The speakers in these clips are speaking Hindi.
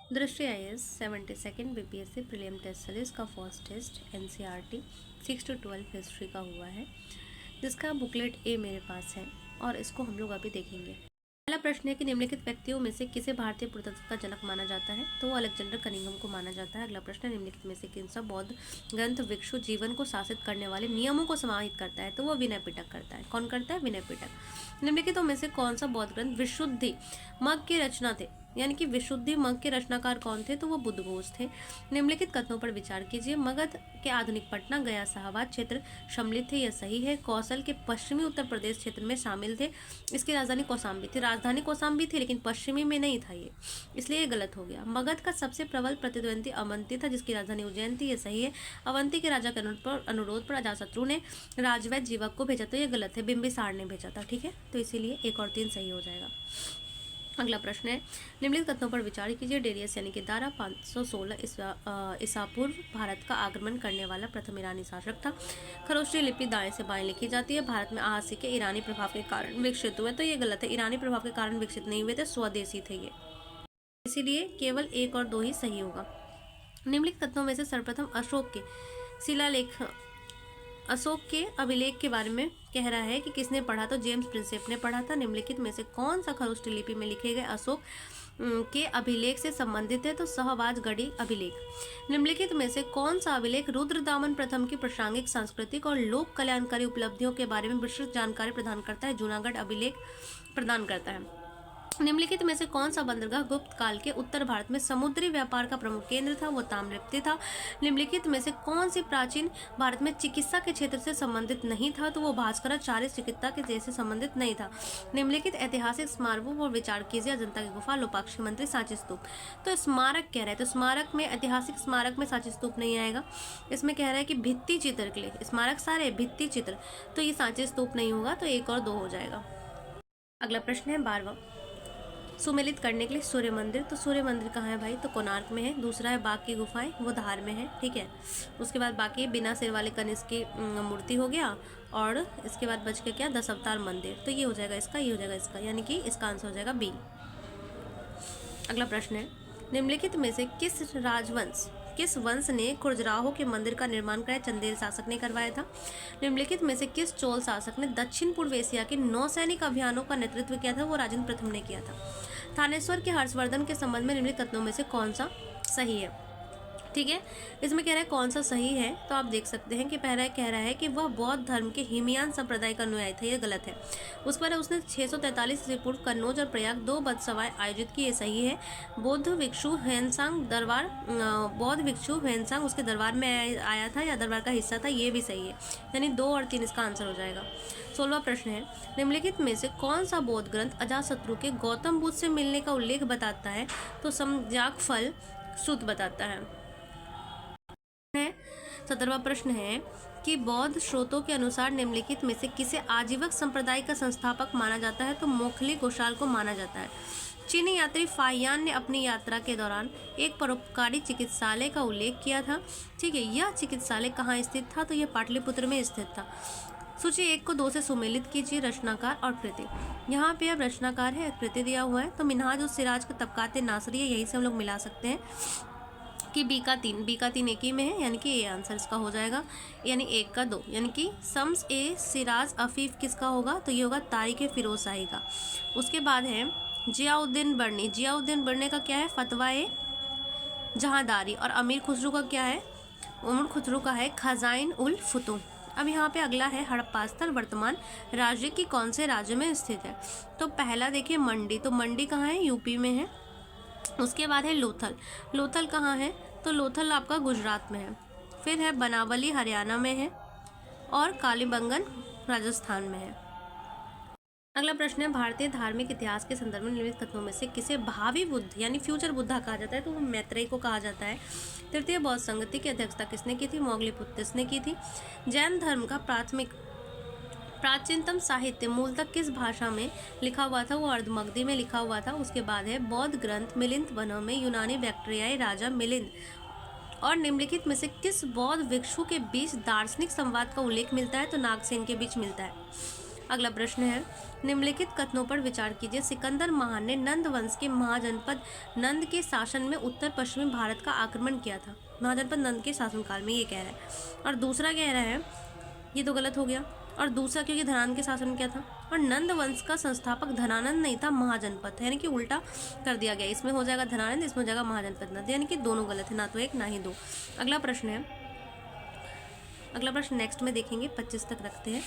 दृष्टि IAS 72nd BPSC prelim test series का first test NCERT 6 to 12 history का हुआ है, जिसका बुकलेट ए मेरे पास है और इसको हम लोग अभी देखेंगे। पहला प्रश्न है कि निम्नलिखित व्यक्तियों में से किसे भारतीय पुरातत्व का जनक माना जाता है, तो वो अलेक्जेंडर कनिंघम को माना जाता है। अगला प्रश्न है, निम्नलिखित में से किन सा बौद्ध ग्रंथ भिक्षु जीवन को शासित करने वाले नियमों को समाहित करता है, तो वो विनय पिटक करता है। कौन करता है? विनय पिटक। निम्नलिखितों में से कौन सा बौद्ध ग्रंथ विशुद्धि मग के रचना थे, यानी कि विशुद्धि मग के रचनाकार कौन थे, तो वो बुद्ध घोष थे। निम्नलिखित कथनों पर विचार कीजिए। मगध के आधुनिक पटना, गया, शाहबाद क्षेत्र सम्मिलित थे, यह सही है। कौशल के पश्चिमी उत्तर प्रदेश क्षेत्र में शामिल थे, इसकी राजधानी कौशाम्बी थी। राजधानी कौशाम्बी थी लेकिन पश्चिमी में नहीं था ये, इसलिए ये गलत हो गया। मगध का सबसे प्रबल प्रतिद्वंदी अवंती था, जिसकी राजधानी उज्जैन थी, ये सही है। अवंती के राजा के अनुरोध पर अजातशत्रु ने राजवैद्य जीवक को भेजा, तो ये गलत है, बिंबिसार ने भेजा था। ठीक है, तो इसीलिए 1 और 3 सही हो जाएगा। अगला प्रश्न है, निम्नलिखित कथनों पर विचार कीजिए। डेरियस यानी कि दारा 516 ईसा पूर्व भारत का आक्रमण करने वाला प्रथम ईरानी शासक था। खरोष्टी लिपि दाएं से बाएं लिखी जाती है। भारत में आज के ईरानी प्रभाव के कारण विकसित हुए, तो ये गलत है। ईरानी प्रभाव के कारण विकसित नहीं हुए थे, स्वदेशी थे ये, इसीलिए केवल 1 और 2 ही सही होगा। निम्नलिखित कथनों में से सर्वप्रथम अशोक के अभिलेख के बारे में कह रहा है कि किसने पढ़ा, तो जेम्स प्रिंसेप ने पढ़ा था। निम्नलिखित में से कौन सा खरोष्टी लिपि में लिखे गए अशोक के अभिलेख से संबंधित है, तो सहवाजगढ़ी अभिलेख। निम्नलिखित में से कौन सा अभिलेख रुद्रदामन प्रथम की प्रासंगिक सांस्कृतिक और लोक कल्याणकारी उपलब्धियों के बारे में विस्तृत जानकारी प्रदान करता है? जूनागढ़ अभिलेख प्रदान करता है। निम्नलिखित में से कौन सा बंदरगाह गुप्त काल के उत्तर भारत में समुद्री व्यापार का प्रमुख केंद्र था? वो ताम्रलिप्ति था। निम्नलिखित में से कौन सी प्राचीन भारत में चिकित्सा के क्षेत्र से संबंधित नहीं था? तो वो भास्कराचार्य चिकित्सा के जैसे संबंधित नहीं था। निम्नलिखित ऐतिहासिक स्मारकों पर विचार कीजिए। अजंता की गुफा, लोपाक्षी मंदिर, सांची स्तूप। तो स्मारक कह रहा है, तो स्मारक में, ऐतिहासिक स्मारक में सांची स्तूप नहीं आएगा। इसमें कह रहा है कि भित्ति चित्र के लिए स्मारक सारे भित्ति चित्र, तो ये सांची स्तूप नहीं होगा, तो 1 और 2 हो जाएगा। अगला प्रश्न है 12वां, सुमेलित करने के लिए सूर्य मंदिर। तो सूर्य मंदिर कहाँ है भाई? तो कोणार्क में है। दूसरा है बाघ की गुफाएं, वो धार में है। ठीक है, उसके बाद बाकी बिना सिर वाले कनिष्क की मूर्ति हो गया, और इसके बाद बच के क्या? 10 अवतार मंदिर। तो ये हो जाएगा इसका, ये हो जाएगा इसका, यानी कि इसका आंसर हो जाएगा बी। अगला प्रश्न है, निम्नलिखित में से किस वंश ने खुरजराहो के मंदिर का निर्माण कराया? चंदेल शासक ने करवाया था। निम्नलिखित में से किस चोल शासक ने दक्षिण पूर्व एशिया के नौसैनिक अभियानों का नेतृत्व किया था? वो राजेंद्र प्रथम ने किया था। थानेश्वर के हर्षवर्धन के संबंध में निम्नलिखित कथनों में से कौन सा सही है? ठीक है, इसमें कह रहा है कौन सा सही है, तो आप देख सकते हैं कि पहला कह रहा है कि वह बौद्ध धर्म के हिमयान संप्रदाय का अनुयायी था, ये गलत है। उस पर उसने 643 ईस्वी पूर्व कन्नौज और प्रयाग 2 बौद्ध सभाएं आयोजित की, ये सही है। बौद्ध भिक्षु ह्वेनसांग उसके दरबार में आया था या दरबार का हिस्सा था, ये भी सही है, यानी 2 और 3 इसका आंसर हो जाएगा। 16वां प्रश्न है, निम्नलिखित में से कौन सा बौद्ध ग्रंथ अजातशत्रु के गौतम बुद्ध से मिलने का उल्लेख बताता है? तो समजाकफल सूत्र बताता है। 17वां प्रश्न है कि बौद्ध स्रोतों के अनुसार निम्नलिखित में से किसे आजीवक संप्रदाय का संस्थापक माना जाता है? तो मोखली गोशाल को माना जाता है। चीनी यात्री फाहियान ने अपनी यात्रा के दौरान एक परोपकारी चिकित्सालय का उल्लेख किया था। ठीक है, यह चिकित्सालय कहाँ स्थित था? तो यह पाटलिपुत्र में स्थित था। सूची 1 को 2 से सुमेलित कीजिए। रचनाकार और कृति, यहाँ पे अब रचनाकार है, कृति दिया हुआ है, तो मिनहाज उस सिराज का तबकात नासरी है, यही से हम लोग मिला सकते हैं कि बी का 3 एक ही में है, यानी कि ए आंसर इसका हो जाएगा, यानी 1 का 2, यानी कि सम्स ए सिराज अफीफ किसका होगा? तो ये होगा तारिक फिरोज शाही का। उसके बाद है जियाउद्दीन बर्नी। जियाउद्दीन बर्नी का क्या है? फतवा ए जहांदारी। और अमीर खुसरो का क्या है? उमर खुसरो का है खजाइन उल फुतूह। अब यहाँ पे अगला है हड़प्पा स्थल वर्तमान राज्य की कौन से राज्य में स्थित है? तो पहला देखिए मंडी, तो मंडी कहाँ है? यूपी में है। उसके बाद है लोथल। लोथल कहाँ है? तो लोथल आपका गुजरात में है। फिर है बनावली हरियाणा में है, और कालीबंगन राजस्थान में है। अगला प्रश्न है, भारतीय धार्मिक इतिहास के संदर्भ में निम्नलिखित कथनों में से किसे भावी बुद्ध यानी फ्यूचर बुद्धा कहा जाता है? तो वो मैत्रेय को कहा जाता है। तृतीय बौद्ध संगति की अध्यक्षता किसने की थी? मौग्लीपुत्तिस ने की थी। जैन धर्म का प्राचीनतम साहित्य मूलतः किस भाषा में लिखा हुआ था? वो अर्धमगधी में लिखा हुआ था। उसके बाद है बौद्ध ग्रंथ मिलिंद वनों में यूनानी बैक्टीरियाई राजा मिलिंद और निम्नलिखित में से किस बौद्ध भिक्षु के बीच दार्शनिक संवाद का उल्लेख मिलता है? तो नागसेन के बीच मिलता है। अगला प्रश्न है, निम्नलिखित कथनों पर विचार कीजिए। सिकंदर महान ने नंद वंश के महाजनपद नंद के शासन में उत्तर पश्चिमी भारत का आक्रमण किया था। महाजनपद नंद के शासनकाल में, ये कह रहा है। और दूसरा कह रहा है, ये तो गलत हो गया। और दूसरा क्योंकि धनानंद के शासन में क्या था, और नंद वंश का संस्थापक धनानंद नहीं था, महाजनपद था, यानी कि उल्टा कर दिया गया। इसमें हो जाएगा धनानंद, इसमें हो जाएगा महाजनपद नंद, यानी कि दोनों गलत है, ना तो एक ना ही दो। अगला प्रश्न है, अगला प्रश्न नेक्स्ट में देखेंगे, 25 तक रखते हैं।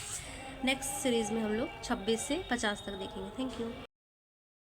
नेक्स्ट सीरीज में हम लोग 26 से 50 तक देखेंगे। Thank you.